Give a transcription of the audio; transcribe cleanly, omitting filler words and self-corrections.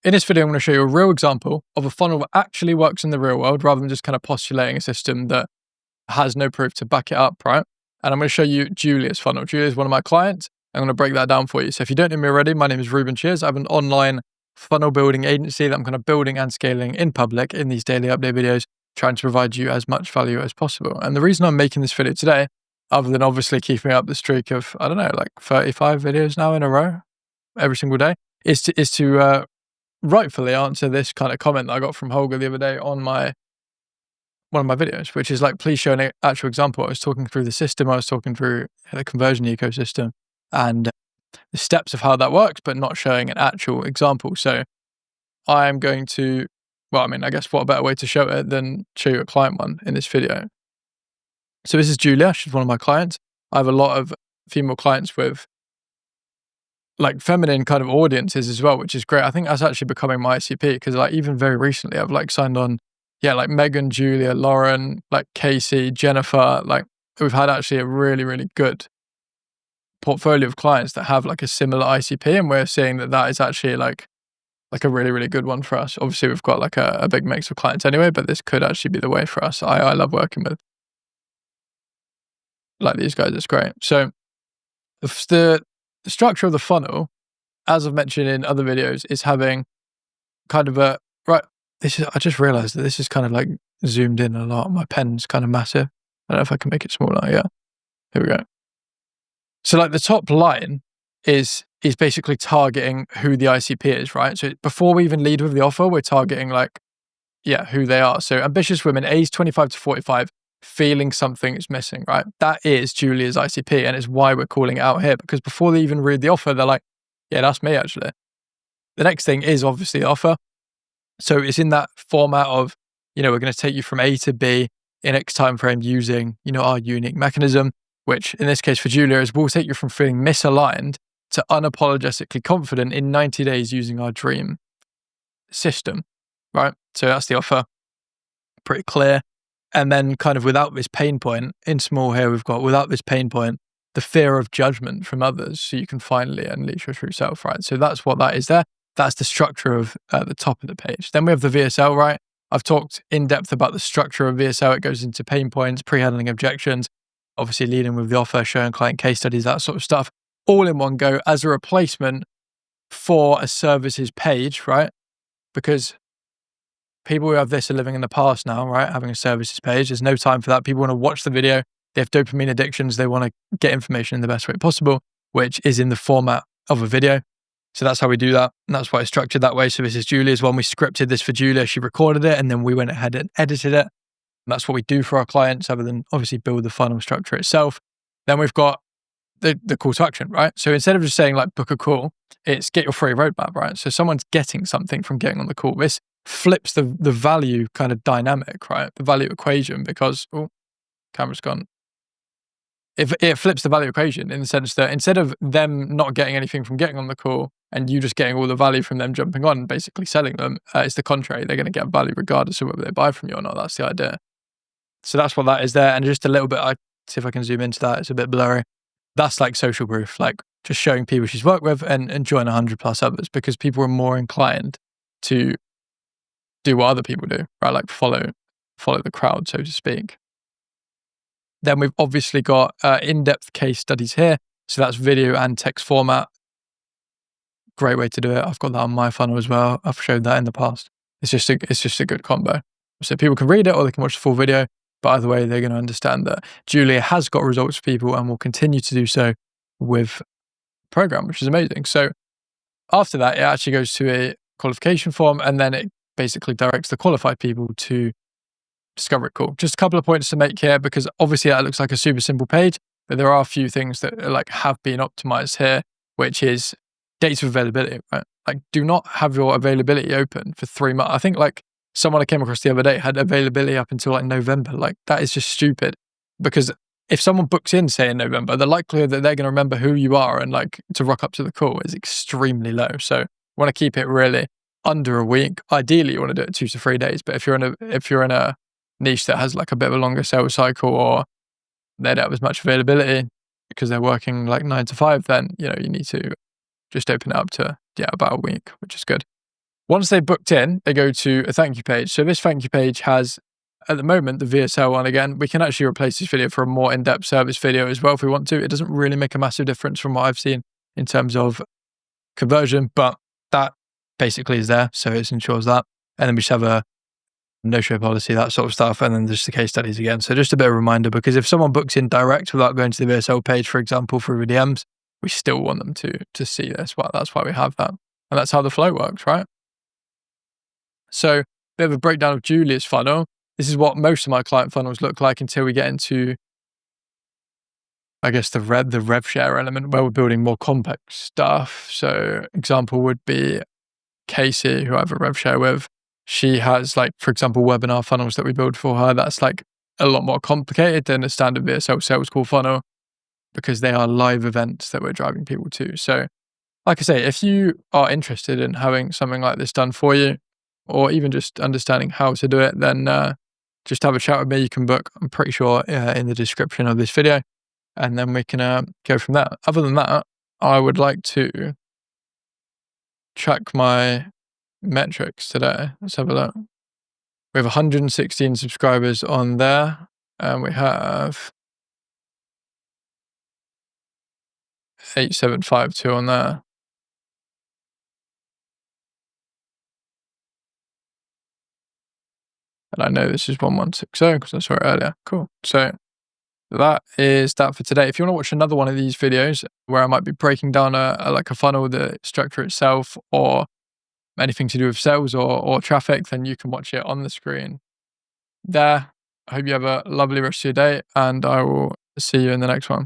in this video, I'm going to show you a real example of a funnel that actually works in the real world rather than just kind of postulating a system that has no proof to back it up, right? And I'm going to show you Julia's funnel. Julia is one of my clients. I'm going to break that down for you. So if you don't know me already, my name is Reuben Shears. I have an online funnel building agency that I'm kind of building and scaling in public in these daily update videos, trying to provide you as much value as possible. And the reason I'm making this video today, other than obviously keeping up the streak of, I don't know, like 35 videos now in a row every single day, is to rightfully answer this kind of comment that I got from Holger the other day on one of my videos, which is like, please show an actual example. I was talking through the system, I was talking through the conversion ecosystem and the steps of how that works, but not showing an actual example. So I'm going to, I guess what a better way to show it than show you a client one in this video. So this is Julia, she's one of my clients. I have a lot of female clients with like feminine kind of audiences as well, which is great. I think that's actually becoming my ICP because like even very recently I've like signed on, like Megan, Julia, Lauren, like Casey, Jennifer, like we've had actually a really, really good portfolio of clients that have like a similar ICP, and we're seeing that is actually like a really, really good one for us. Obviously we've got like a big mix of clients anyway, but this could actually be the way for us. I love working with like these guys, it's great. So the structure of the funnel, as I've mentioned in other videos, is having kind of I just realized that this is kind of like zoomed in a lot. My pen's kind of massive. I don't know if I can make it smaller. Yeah, here we go. So like the top line is basically targeting who the ICP is, right? So before we even lead with the offer, we're targeting like, who they are. So ambitious women, age 25 to 45, feeling something is missing, right? That is Julia's ICP, and it's why we're calling it out here, because before they even read the offer, they're like, yeah, that's me actually. The next thing is obviously the offer. So it's in that format of, we're going to take you from A to B in X time frame using, our unique mechanism, which in this case for Julia is we'll take you from feeling misaligned to unapologetically confident in 90 days using our dream system, right? So that's the offer, pretty clear. And then kind of without this pain point, in small here, we've got without this pain point, the fear of judgment from others, so you can finally unleash your true self, right? So that's what that is there. That's the structure of the top of the page. Then we have the VSL, right? I've talked in depth about the structure of VSL. It goes into pain points, pre-handling objections, obviously leading with the offer, showing client case studies, that sort of stuff, all in one go as a replacement for a services page, right? Because people who have this are living in the past now, right? Having a services page. There's no time for that. People want to watch the video. They have dopamine addictions. They want to get information in the best way possible, which is in the format of a video. So that's how we do that. And that's why it's structured that way. So this is Julia's one. We scripted this for Julia. She recorded it and then we went ahead and edited it. And that's what we do for our clients, other than obviously build the funnel structure itself. Then we've got the call to action, right? So instead of just saying like book a call, it's get your free roadmap, right? So someone's getting something from getting on the call. This flips the value kind of dynamic, right? The value equation, because, camera's gone. If it flips the value equation in the sense that instead of them not getting anything from getting on the call and you just getting all the value from them jumping on and basically selling them, it's the contrary. They're going to get value regardless of whether they buy from you or not. That's the idea. So that's what that is there. And just a little bit, I see if I can zoom into that. It's a bit blurry. That's like social proof, like just showing people she's worked with and join 100 plus others, because people are more inclined to do what other people do, right? Like follow the crowd, so to speak. Then we've obviously got in-depth case studies here. So that's video and text format. Great way to do it. I've got that on my funnel as well. I've showed that in the past. It's just a good combo. So people can read it or they can watch the full video. But either way, they're going to understand that Julia has got results for people and will continue to do so with the program, which is amazing. So after that, it actually goes to a qualification form, and then it basically directs the qualified people to discover it. Cool. Just a couple of points to make here, because obviously that looks like a super simple page, but there are a few things that have been optimized here, which is dates of availability, right? Like do not have your availability open for 3 months. I think like someone I came across the other day had availability up until like November. Like that is just stupid, because if someone books in, say in November, the likelihood that they're going to remember who you are and like to rock up to the call is extremely low. So you want to keep it really under a week. Ideally, you want to do it 2 to 3 days. But if you're in a niche that has like a bit of a longer sales cycle, or they don't have as much availability because they're working like 9 to 5, then you need to just open it up to about a week, which is good. Once they've booked in, they go to a thank you page. So this thank you page has, at the moment, the VSL one. Again, we can actually replace this video for a more in-depth service video as well if we want to. It doesn't really make a massive difference from what I've seen in terms of conversion, but that basically is there. So it ensures that. And then we just have a no-show policy, that sort of stuff, and then just the case studies again. So just a bit of a reminder, because if someone books in direct without going to the VSL page, for example, through the DMs, we still want them to see this. Well, that's why we have that. And that's how the flow works, right? So a bit of a breakdown of Julia's funnel. This is what most of my client funnels look like until we get into, I guess, the rev share element where we're building more complex stuff. So example would be Casey, who I have a rev share with. She has, like, for example, webinar funnels that we build for her. That's like a lot more complicated than a standard VSL sales call funnel because they are live events that we're driving people to. So like I say, if you are interested in having something like this done for you, or even just understanding how to do it, then just have a chat with me. You can book, I'm pretty sure, in the description of this video, and then we can go from there. Other than that, I would like to check my metrics today. Let's have a look. We have 116 subscribers on there, and we have 8752 on there. And I know this is 1160 because I saw it earlier. Cool. So that is that for today. If you want to watch another one of these videos where I might be breaking down a funnel, the structure itself, or anything to do with sales or traffic, then you can watch it on the screen there. I hope you have a lovely rest of your day, and I will see you in the next one.